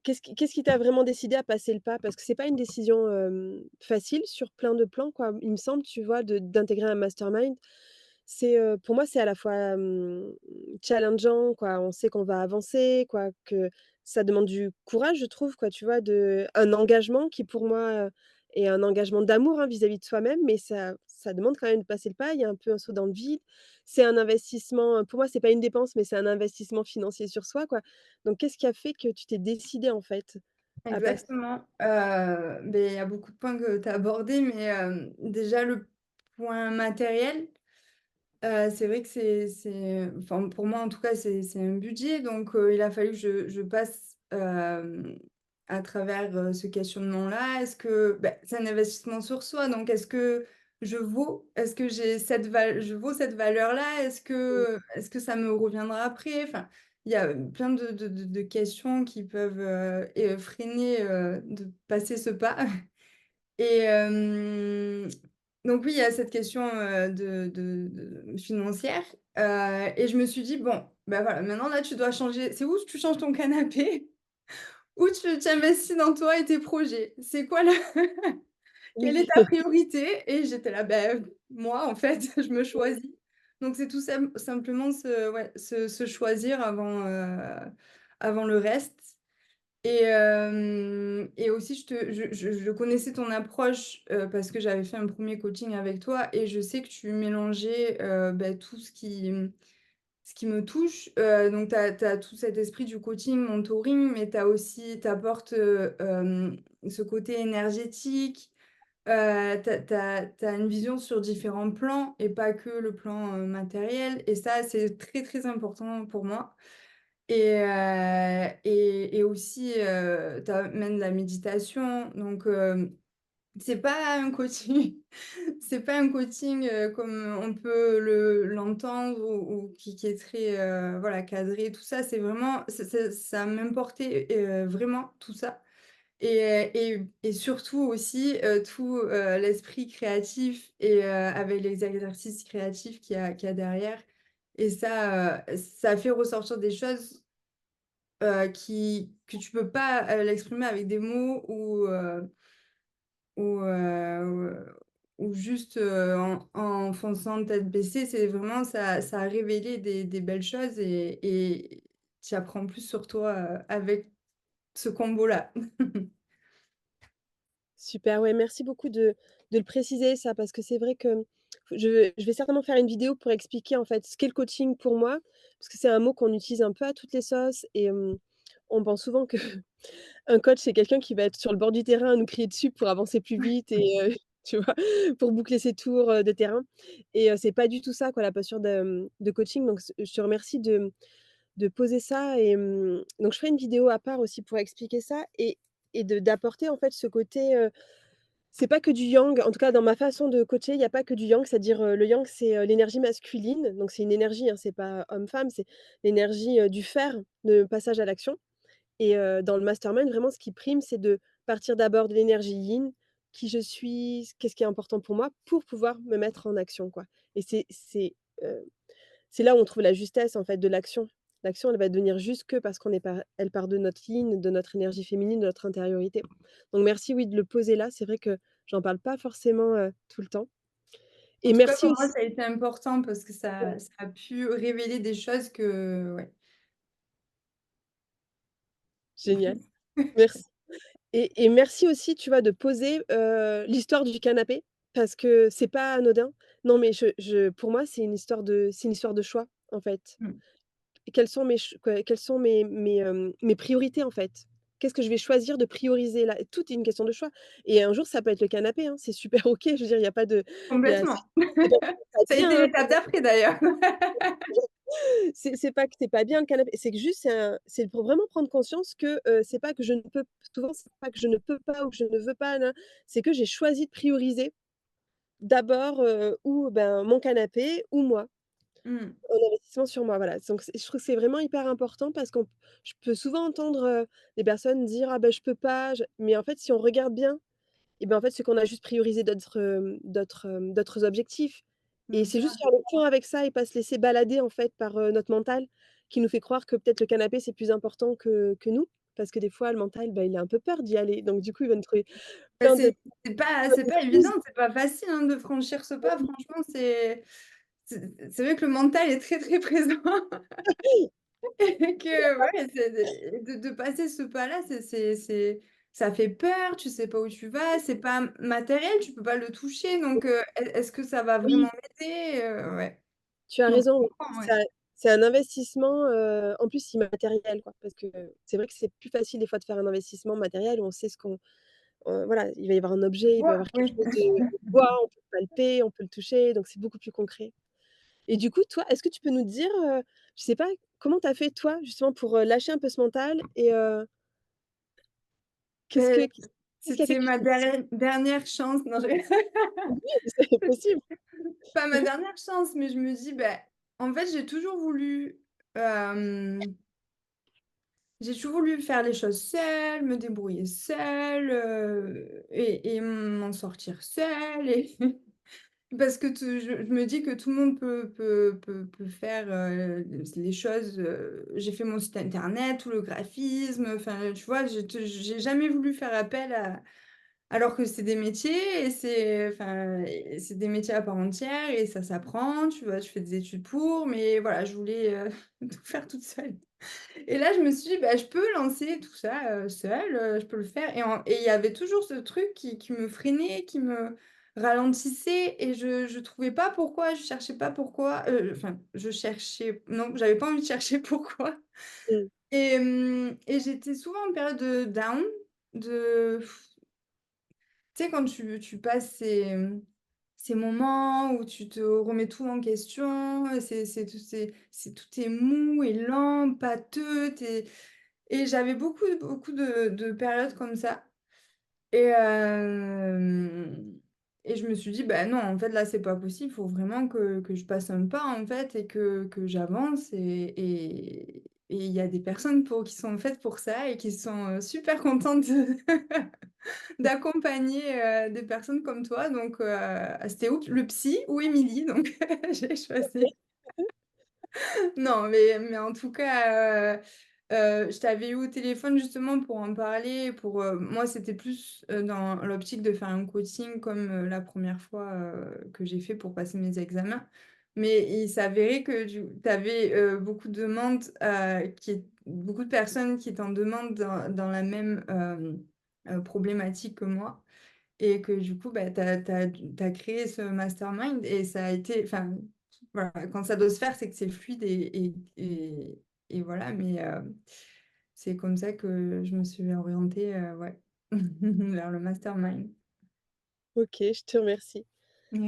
Qu'est-ce qui t'a vraiment décidé à passer le pas? Parce que c'est pas une décision, facile sur plein de plans, quoi. Il me semble, tu vois, d'intégrer un mastermind. Pour moi, c'est à la fois, challengeant, quoi. On sait qu'on va avancer, quoi, que ça demande du courage, je trouve, quoi, tu vois? Un engagement qui, pour moi, est un engagement d'amour, hein, vis-à-vis de soi-même, mais ça demande quand même de passer le pas. Il y a un peu un saut dans le vide. C'est un investissement, pour moi, c'est pas une dépense, mais c'est un investissement financier sur soi, quoi. Donc qu'est-ce qui a fait que tu t'es décidée, en fait, à passer Exactement. Beh, il y a beaucoup de points que tu as abordés, mais déjà le point matériel, c'est vrai que c'est enfin, pour moi, en tout cas, c'est un budget, donc il a fallu que je passe, à travers, ce questionnement-là. Est-ce que bah, c'est un investissement sur soi, donc est-ce que je vaux cette valeur-là? Est-ce que ça me reviendra après? Enfin, il y a, plein de questions qui peuvent, freiner, de passer ce pas. Et donc oui, il y a cette question, de financière, et je me suis dit: «Bon, bah, voilà, maintenant là, tu dois changer. C'est où tu changes ton canapé ou tu investis dans toi et tes projets. C'est quoi la quelle est Oui. ta priorité?» Et j'étais là: «Beh, moi, en fait, je me choisis». Donc c'est tout simplement se choisir avant le reste. Et aussi je connaissais ton approche, parce que j'avais fait un premier coaching avec toi et je sais que tu mélangeais, bah, tout ce qui me touche. Donc tu as tout cet esprit du coaching, mentoring, mais tu apportes, ce côté énergétique. Tu as une vision sur différents plans et pas que le plan, matériel, et ça, c'est très, très important pour moi. Et aussi, tu amènes la méditation, donc c'est pas un coaching c'est pas un coaching, comme on peut l'entendre, ou qui est très, voilà, cadré, tout ça. C'est vraiment ça a même porté, vraiment tout ça, et surtout aussi, tout, l'esprit créatif, et avec les exercices créatifs qu'il y a derrière, et ça fait ressortir des choses que tu peux pas, l'exprimer avec des mots, ou, ou juste, en fonçant tête baissée. C'est vraiment ça a révélé des belles choses, et tu apprends plus sur toi, avec ce combo-là. Super, ouais, merci beaucoup de le préciser ça, parce que c'est vrai que je vais certainement faire une vidéo pour expliquer, en fait, ce qu'est le coaching pour moi, parce que c'est un mot qu'on utilise un peu à toutes les sauces et on pense souvent que un coach, c'est quelqu'un qui va être sur le bord du terrain à nous crier dessus pour avancer plus vite et tu vois? Pour boucler ses tours, de terrain et c'est pas du tout ça, quoi, la posture de coaching, donc je te remercie de poser ça et donc je ferai une vidéo à part aussi pour expliquer ça et d'apporter, en fait, ce côté, c'est pas que du yang, en tout cas dans ma façon de coacher, il y a pas que du yang, c'est-à-dire, le yang, c'est, l'énergie masculine, donc c'est une énergie, hein, c'est pas homme-femme, c'est l'énergie, du faire, de passage à l'action et dans le mastermind, vraiment ce qui prime, c'est de partir d'abord de l'énergie yin, qui je suis, qu'est-ce qui est important pour moi, pour pouvoir me mettre en action, quoi et heu, c'est là où on trouve la justesse, en fait, de l'action. L'action, elle va devenir juste que parce elle part de notre ligne, de notre énergie féminine, de notre intériorité. Donc merci, oui, de le poser là. C'est vrai que j'en parle pas forcément, tout le temps En et tout cas, merci pour moi, aussi ça a été important parce que ouais, ça a pu révéler des choses que ouais. génial. Merci et merci aussi, tu vois, de poser, l'histoire du canapé parce que c'est pas anodin. Non, mais pour moi, c'est une histoire de choix, en fait. Mmh. Quelles sont mes priorités, en fait? Qu'est-ce que je vais choisir de prioriser là? Tout est une question de choix et un jour, ça peut être le canapé, hein, c'est super OK. Je veux dire, il y a pas de il y a Complètement. c'est pas que c'est pas Ça a été bien, hein, l'étape d'après d'ailleurs. c'est pas que c'est pas bien le canapé, c'est que juste c'est pour vraiment prendre conscience que, c'est pas que je ne peux souvent, c'est pas que je ne peux pas ou que je ne veux pas, c'est que j'ai choisi de prioriser d'abord, ou ben, mon canapé ou moi. Mmh. Un investissement sur moi, voilà. Donc je trouve que c'est vraiment hyper important parce je peux souvent entendre, des personnes dire: «Ah ben je peux pas, je» mais en fait, si on regarde bien et ben, en fait, c'est qu'on a juste priorisé d'autres objectifs et Bien c'est sûr. juste faire le point avec ça et pas se laisser balader, en fait, par, notre mental qui nous fait croire que peut-être le canapé, c'est plus important que nous. parce que des fois le mental, bah, il a un peu peur d'y aller, donc du coup, il va nous trouver Bah, plein de c'est pas évident, d'excuses. c'est pas facile, hein, de franchir ce pas. Franchement, c'est vrai que le mental est très, très présent et que ouais, c'est de passer ce pas-là, ça fait peur, tu sais pas où tu vas, c'est pas matériel, tu peux pas le toucher donc est-ce que ça va Oui, vraiment m'aider? Ouais. tu as Donc je raison, oui. comprends, ouais. C'est un investissement, en plus immatériel, quoi, parce que c'est vrai que c'est plus facile des fois de faire un investissement matériel où on sait ce qu'on voilà, il va y avoir un objet, il va y Vois? avoir quelque Oui. chose de on voit, on peut le palper, on peut le toucher, donc c'est beaucoup plus concret. Et du coup, toi, est-ce que tu peux nous dire, je sais pas, comment tu as fait toi, justement pour, lâcher un peu ce mental et qu'est-ce Beh, que qu'est-ce qui a fait c'était que tu ma t'es lancée? dernière chance. Non, je Oui, c'est possible. pas ma dernière chance, mais je me dis, ben, en fait, hem, j'ai toujours voulu faire les choses seule, me débrouiller seule, et m'en sortir seule et parce que je me dis que tout le monde peut faire, les choses, j'ai fait mon site internet, tout le graphisme, enfin, tu vois? J'ai jamais voulu faire appel à alors que c'est des métiers et c'est des métiers à part entière et ça s'apprend, tu vois? Je fais des études pour, mais voilà, je voulais, tout faire toute seule. Et là, je me suis dit: «Bah, je peux lancer tout ça, seule, je peux le faire» et il y avait toujours ce truc qui me freinait, qui me ralentissait et je trouvais pas pourquoi, je cherchais pas pourquoi, enfin, je cherchais non, j'avais pas envie de chercher pourquoi Mmh, et j'étais souvent en période de down, de tu sais, quand tu passes ces moments où tu te remets tout en question, tout est mou et lent, pâteux, et j'avais beaucoup de périodes comme ça et et je me suis dit: «Bah, non, en fait, là, c'est pas possible, il faut vraiment que je passe un pas, en fait et que j'avance» et il y a des personnes qui sont faites pour ça et qui sont, super contentes de d'accompagner, des personnes comme toi donc c'était ou le psy ou Émilie donc j'ai choisi. Non, mais en tout cas, je t'avais eu au téléphone justement pour en parler, moi, c'était plus, dans l'optique de faire un coaching comme, la première fois, que j'ai fait pour passer mes examens. Mais il s'avérait que tu avais, beaucoup de personnes qui étaient en demande dans la même, problématique que moi. Et que du coup, bah, tu as créé ce mastermind et ça a été enfin, voilà, quand ça doit se faire, c'est que c'est fluide et voilà, mais c'est comme ça que je me suis orientée, ouais, vers le mastermind. OK, je te remercie.